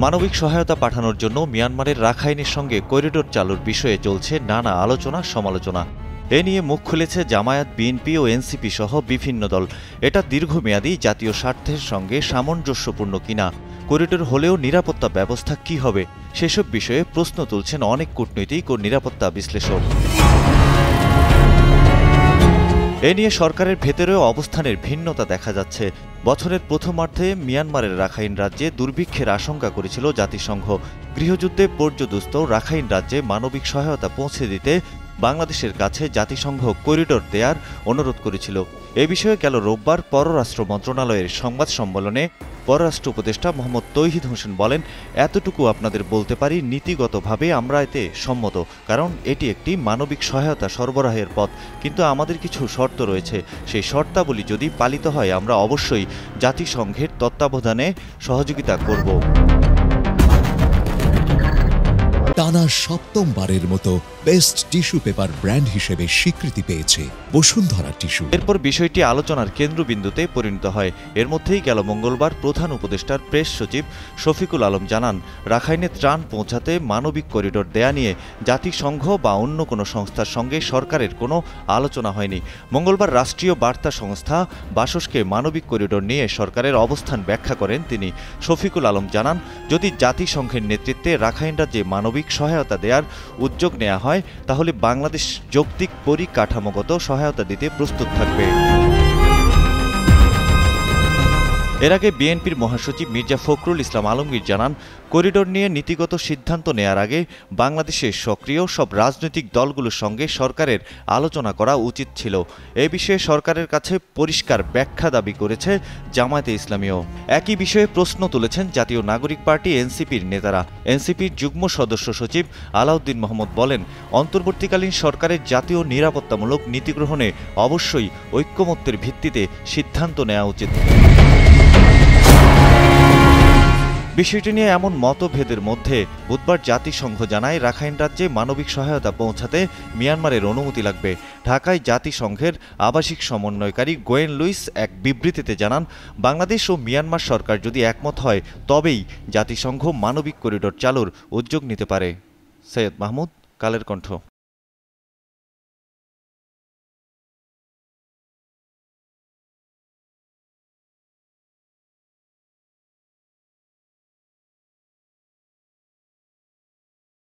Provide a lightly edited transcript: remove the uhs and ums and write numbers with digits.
মানবিক সহায়তা পাঠানোর জন্য মিয়ানমারের রাখাইনের সঙ্গে করিডোর চালুর বিষয়ে চলছে নানা আলোচনা সমালোচনা। এ নিয়ে মুখ খুলেছে জামায়াত, বিএনপি ও এনসিপি সহ বিভিন্ন দল। এটা দীর্ঘমেয়াদী জাতীয় স্বার্থের সঙ্গে সামঞ্জস্যপূর্ণ কিনা, করিডোর হলেও নিরাপত্তা ব্যবস্থা কি হবে, সেসব বিষয়ে প্রশ্ন তুলছেন অনেক কূটনৈতিক ও নিরাপত্তা বিশ্লেষক। এ নিয়ে সরকারের ভেতরেও অবস্থানের ভিন্নতা দেখা যাচ্ছে। বছরের প্রথমার্ধে মিয়ানমারের রাখাইন রাজ্যে দুর্ভিক্ষের আশঙ্কা করেছিল জাতিসংঘ। গৃহযুদ্ধে পর্যদুস্ত রাখাইন রাজ্যে মানবিক সহায়তা পৌঁছে দিতে বাংলাদেশের কাছে জাতিসংঘ করিডোর দেয়ার অনুরোধ করেছিল। এ বিষয়ে গেল রোববার পররাষ্ট্র মন্ত্রণালয়ের সংবাদ সম্মেলনে পররাষ্ট্র উপদেষ্টা মোহাম্মদ তৌহিদ হোসেন বলেন, এতটুকু আপনাদের বলতে পারি, নীতিগতভাবে আমরা এতে সম্মত, কারণ এটি একটি মানবিক সহায়তা সরবরাহের পথ। কিন্তু আমাদের কিছু শর্ত রয়েছে। সেই শর্তাবলী যদি পালিত হয়, আমরা অবশ্যই জাতিসংঘের তত্ত্বাবধানে সহযোগিতা করব। টানা সপ্তমবারের মতো বেস্ট টিস্যু পেপার ব্র্যান্ড হিসেবে স্বীকৃতি পেয়েছে বসুন্ধরা টিস্যু। এরপর বিষয়টি আলোচনার কেন্দ্রবিন্দুতে পরিণত হয়। এর মধ্যেই গেল মঙ্গলবার প্রধান উপদেষ্টার প্রেস সচিব শফিকুল আলম জানান, রাখাইনে ত্রাণ পৌঁছাতে মানবিক করিডোর দেয়া নিয়ে জাতিসংঘ বা অন্য কোনো সংস্থার সঙ্গে সরকারের কোনো আলোচনা হয়নি। মঙ্গলবার রাষ্ট্রীয় বার্তা সংস্থা বাসসকে মানবিক করিডোর নিয়ে সরকারের অবস্থান ব্যাখ্যা করেন তিনি। শফিকুল আলম জানান, যদি জাতিসংঘের নেতৃত্বে রাখাইন রাজ্যে মানবিক সহায়তা দেওয়ার উদ্যোগ নেওয়া হয়, তাহলে বাংলাদেশ যৌক্তিক পরিকাঠামোগত সহায়তা দিতে প্রস্তুত থাকবে। এর আগে বিএনপির মহাসচিব মির্জা ফখরুল ইসলাম আলমগীর জানান, করিডোর নিয়ে নীতিগত সিদ্ধান্ত নেয়ার আগে বাংলাদেশের সক্রিয় সব রাজনৈতিক দলগুলোর সঙ্গে সরকারের আলোচনা করা উচিত ছিল। এ বিষয়ে সরকারের কাছে পরিষ্কার ব্যাখ্যা দাবি করেছে জামায়াতে ইসলামীও। একই বিষয়ে প্রশ্ন তুলেছেন জাতীয় নাগরিক পার্টি এনসিপির নেতারা। এনসিপির যুগ্ম সদস্য সচিব আলাউদ্দিন মোহাম্মদ বলেন, অন্তর্বর্তীকালীন সরকারের জাতীয় নিরাপত্তামূলক নীতি গ্রহণে অবশ্যই ঐক্যমত্যের ভিত্তিতে সিদ্ধান্ত নেওয়া উচিত। বিষয়টি নিয়ে এমন মতভেদের মধ্যে বুধবার জাতিসংঘ জানায়, রাখাইন রাজ্যে মানবিক সহায়তা পৌঁছাতে মিয়ানমারের অনুমতি লাগবে। ঢাকায় জাতিসংঘের আবাসিক সমন্বয়কারী গোয়েন লুইস এক বিবৃতিতে জানান, বাংলাদেশ ও মিয়ানমার সরকার যদি একমত হয়, তবেই জাতিসংঘ মানবিক করিডোর চালুর উদ্যোগ নিতে পারে। সৈয়দ মাহমুদ, কালের কণ্ঠ।